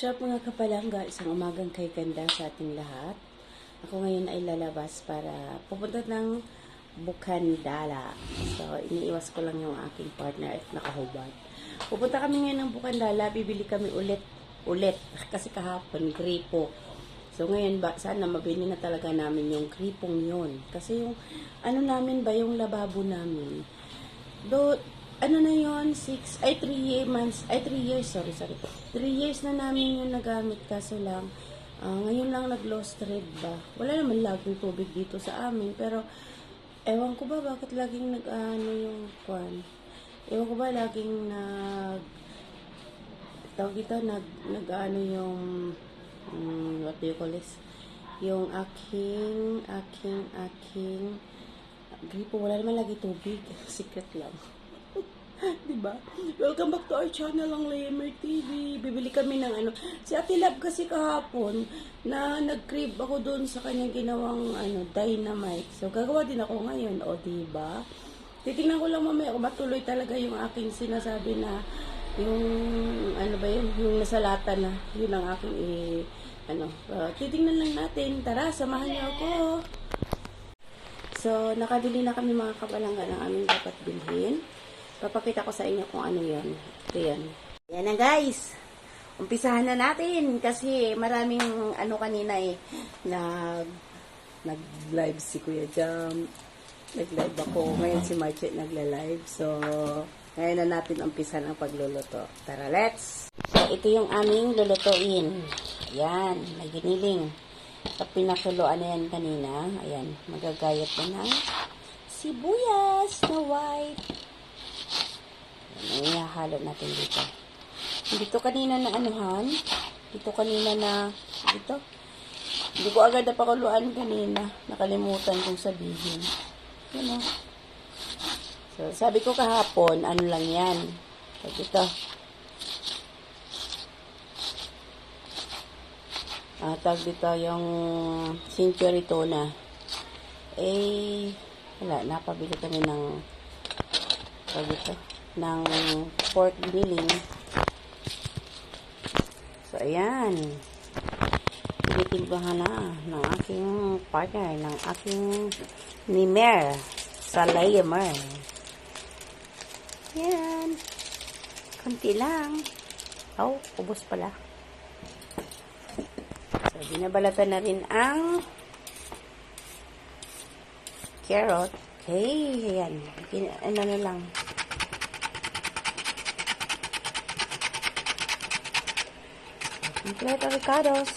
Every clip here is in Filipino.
What's up mga kapalangga, isang umagang kay ganda sa ating lahat. Ako ngayon ay lalabas para pupunta ng Bukandala. So, iniiwas ko lang yung aking partner at nakahubad. Pupunta kami ngayon ng Bukandala, bibili kami ulit. Kasi kahapon, gripo. So, ngayon ba, sana mabili na talaga namin yung gripong yun. Kasi yung, ano namin ba, yung lababo namin. Ano na yon 3 years, sorry. 3 years na namin yung nagamit, kaso lang, ngayon lang nag-lost thread ba. Wala naman laging tubig dito sa amin, pero, ewan ko ba, bakit laging yung kwan. Ewan ko ba, laging tawag dito, yung, what do you call this? Yung aking, gripo, wala naman lagi tubig. Secret lang. Diba? Welcome back to our channel, ang Lamer TV. Bibili kami ng si Ate Love kasi kahapon na nag-crave ako doon sa kanyang ginawang dynamite. So gagawa din ako ngayon, o diba? Titingnan ko lang mamaya kung matuloy talaga yung aking sinasabi na yung yung nasa lata na yun ang aking titingnan lang natin. Tara, samahan niyo ako. So nakabili na kami mga kapalangga ng aming dapat bilhin. Papakita ko sa inyo kung ano yun. Ito yun. Yan na guys. Umpisahan na natin. Kasi maraming kanina nag-live si Kuya Jam. Nag-live ako. Ngayon si Marchet nagla-live. So, ngayon na natin umpisahan ang pagluluto. Tara, let's! So, ito yung aming lulutuin. Ayan. May giniling. Sa pinakuluan na yan kanina. Ayan. Magagayat na ng sibuyas na white. Ihahalo natin dito. Dito kanina na dito. Hindi ko agad napakuluan kanina. Nakalimutan kong sabihin. Yan o. So, sabi ko kahapon, ano lang yan. So, dito. Tawag dito yung century tuna. Wala. Napabili kami ng tawag dito. Ng pork giniling. So, ayan. Tinitimplahan na ng aking partner, ng aking nimer sa Lamer. Ayan. Kunti lang. Ubos pala. So, binabalatan na rin ang carrot. Ayan. Ano na lang. Completo ricados.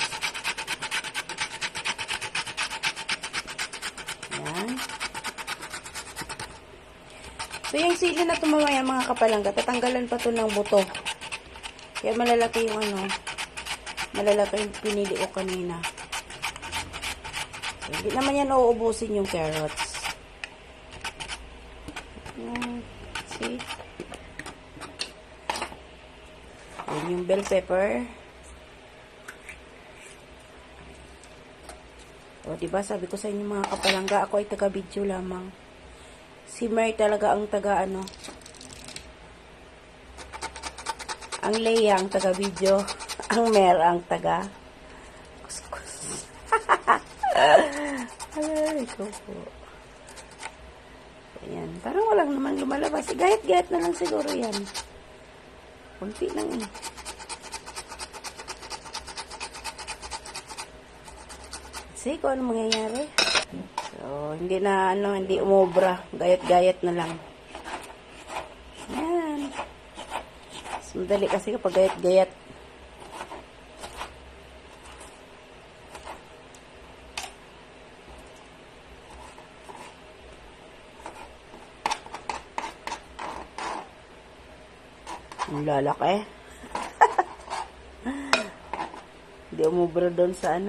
Ayan. So, yung sili na tumamaya mga kapalangga, tatanggalan pa to ng buto. Kaya malalaki yung malalaki yung pinili ko kanina. So, hindi naman yan uubusin yung carrots. See? Ayan yung bell pepper. O, diba, sabi ko sa inyo mga kapalangga, ako ay taga-video lamang. Si Mer talaga ang ang Leia ang taga-video. Ang Mer ang kuskus. Ay, ito po. Ayan, parang walang naman lumalabas. Gayat-gayat na lang siguro yan. Kunti lang Kasi kung ano mangyayari. So, hindi umobra. Gayat-gayat na lang. Yan. So, madali kasi kapag gayat-gayat. Ang lalaki. Hindi umobra doon sa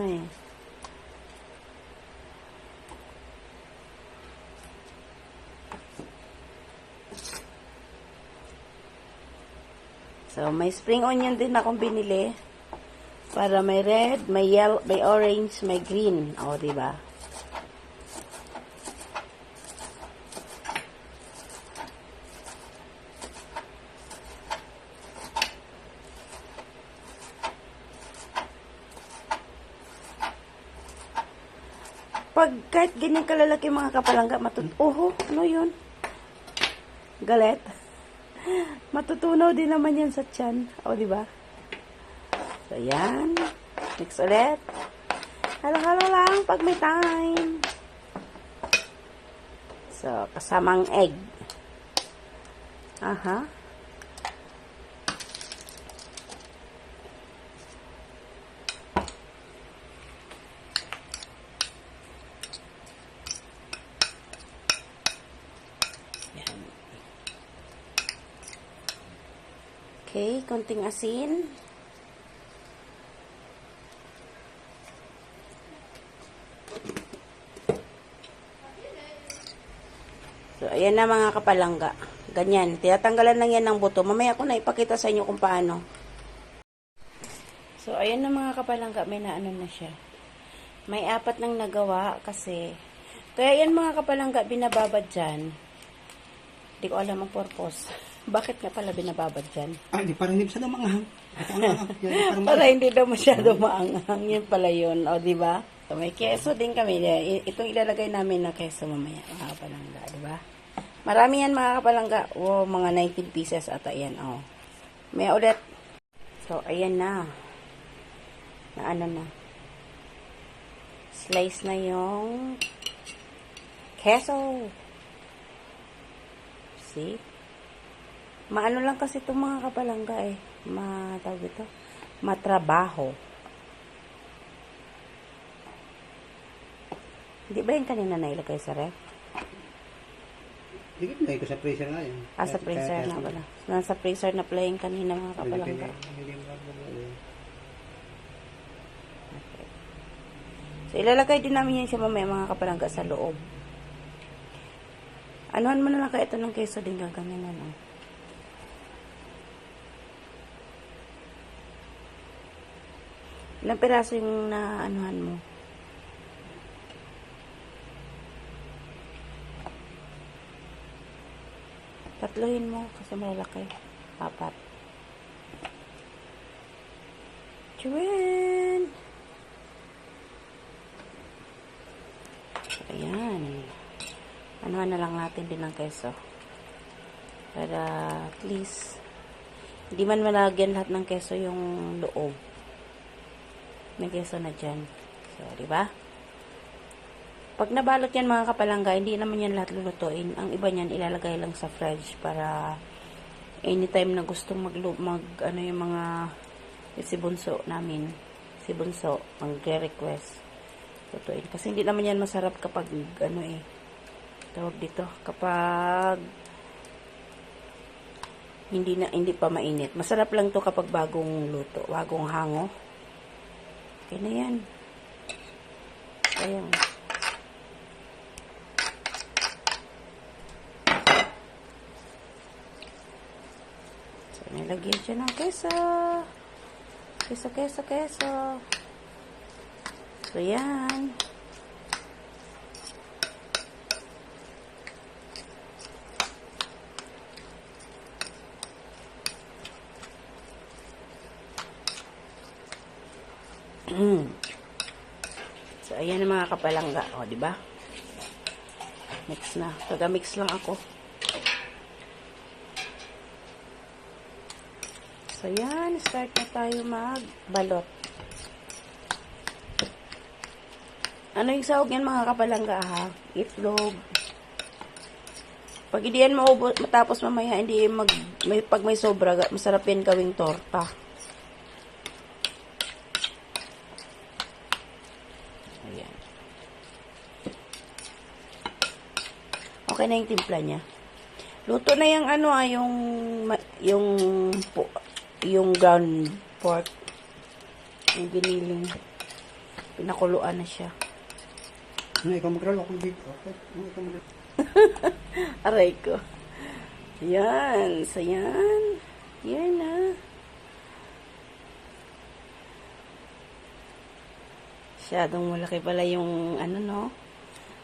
So, may spring onion din akong binili. Para may red, may yellow, may orange, may green. O, diba? Pag kahit ganyan kalalaki mga kapalangga, ano yun? Galet. Matutunaw din naman yan sa tiyan. O, diba? So, yan. Mix ulit. Halo-halo lang pag may time. So, kasamang egg. Aha. Yan. Okay, konting asin. So, ayan na mga kapalangga. Ganyan. Tinatanggalan lang yan ng buto. Mamaya ko na ipakita sa inyo kung paano. So, ayan na mga kapalangga. May naano na siya. May 4 nang nagawa kasi. Kaya yan mga kapalangga, binababad dyan. Hindi ko alam ang purpose. Bakit nga pala binababad dyan? Di parang hindi masyado manghang. Para hindi daw masyado maanghang. Yan pala yun. O, diba? So, may keso din kami. Itong ilalagay namin na keso mamaya, mga kapalangga, diba? Marami yan, mga kapalangga. Wow, mga 19 pieces ata yan, oh. May ulit. So, ayan na. Ano na. Slice na yung keso. See? Maano lang kasi itong mga kapalangga eh. Tawag ito. Matrabaho. Hindi ba yung kanina nailagay sa ref? Hindi ko sa freezer nga yun. Sa freezer na pala. Nasa freezer na pala yung kanina mga kapalangga. Okay. So, ilalagay din namin yan siya mamaya mga kapalangga sa loob. Anuhan mo na lang kayo ito ng keso din gaganyan ano. Ilang piraso yung naanuhan mo? Tatluhin mo kasi malalaki. 4. Chewin! Ayan. Anuhan na lang natin din ng keso. Para at least hindi man malagyan lahat ng keso yung loob. May keso na dyan. So, diba? Pag nabalot yan mga kapalangga, hindi naman yan lahat lulutuin. Ang iba niyan ilalagay lang sa fridge para anytime na gustong yung mga si bunso namin. Si bunso, magre-request. Lutuin. Kasi hindi naman yan masarap kapag tawag dito, kapag hindi pa mainit. Masarap lang to kapag bagong luto, bagong hango. Okay na yan. Ayan. Nilagyan siya ng keso. Keso. So, yan. So, ayan ang mga kapalangga. O, diba? Mix na. Taga-mix lang ako. So, yan. Start na tayo magbalot. Ano yung sahog yan mga kapalangga ha? Itlog. Pag hindi yan matapos mamaya, pag may sobra, masarap yan gawing torta. Ayan. Okay na yung timpla niya. Luto na yung ground pork. Yung giniling. Pinakuluan na siya. Ikaw mag-roll ako dito. Aray ko. Yan. So, yan. Yan na. Masyadong malaki pala yung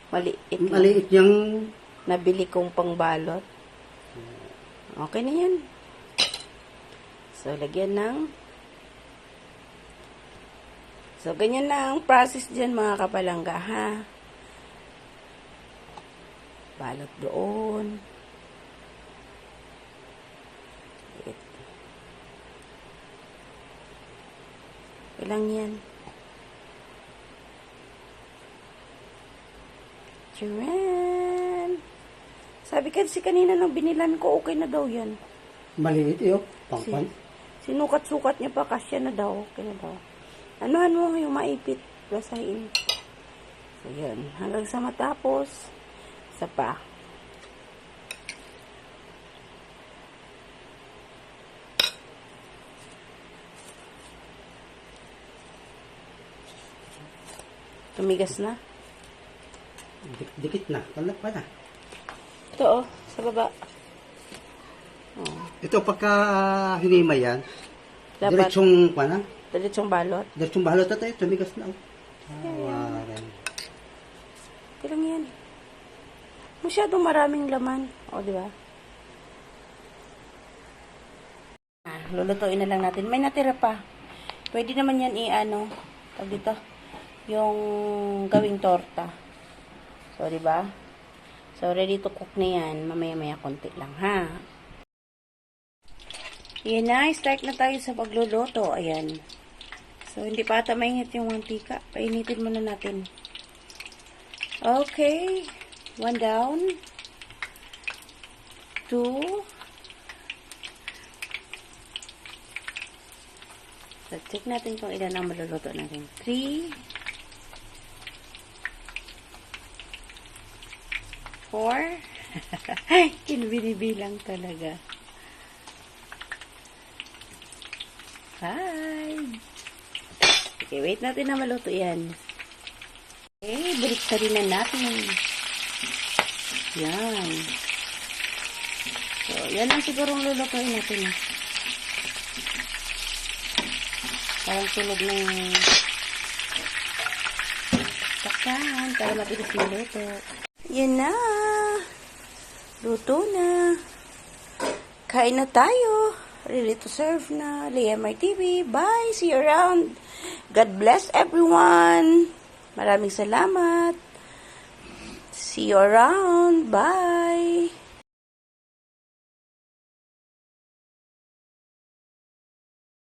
Maliit yung nabili kong pangbalot. Okay na yan. So, lagyan ng So, ganyan na ang process dyan mga kapalangga, ha? Balot doon. Ilang yan? Charan! Sabi kasi kanina nang binilan ko, okay na daw yan. Maliit yun. Pangpan. Sinukat-sukat niya pa, kasya na daw. Okay na daw. Anuhan mo yung maipit. Basahin. So, yun. Hanggang sa matapos. Isa pa. Tumigas na. Dikit na. Talak pa na. Ito, sa baba. Oh. Ito, pagka hinima yan, Dapat. diretsong pa na. Diretsong balot. Diretsong balot na tayo. Tumigas na. Awaran. Ilang yan? Masyadong maraming laman. O, di ba? Lulutuin na lang natin. May natira pa. Pwede naman yan tawag dito, yung gawing torta. So, di ba? So, ready to cook na yan. Mamaya-maya konti lang, ha? Yan na. Start na tayo sa pagluluto. Ayan. So, hindi pa ata mainit yung mantika. Painitin muna natin. Okay. 1 down. 2. So, check natin kung ilan ang maluluto natin. 3. 4. Kinbinibilang talaga. 5. Okay, wait natin na maluto yan. Okay, baliktarin na natin. Yan. So, yan ang sigurong lulutuin natin. Parang tulog na yung takpan para mabilis maluto. Yan na. Luto na. Kain na tayo. Ready to serve na. Liamar TV. Bye. See you around. God bless everyone. Maraming salamat. See you around. Bye.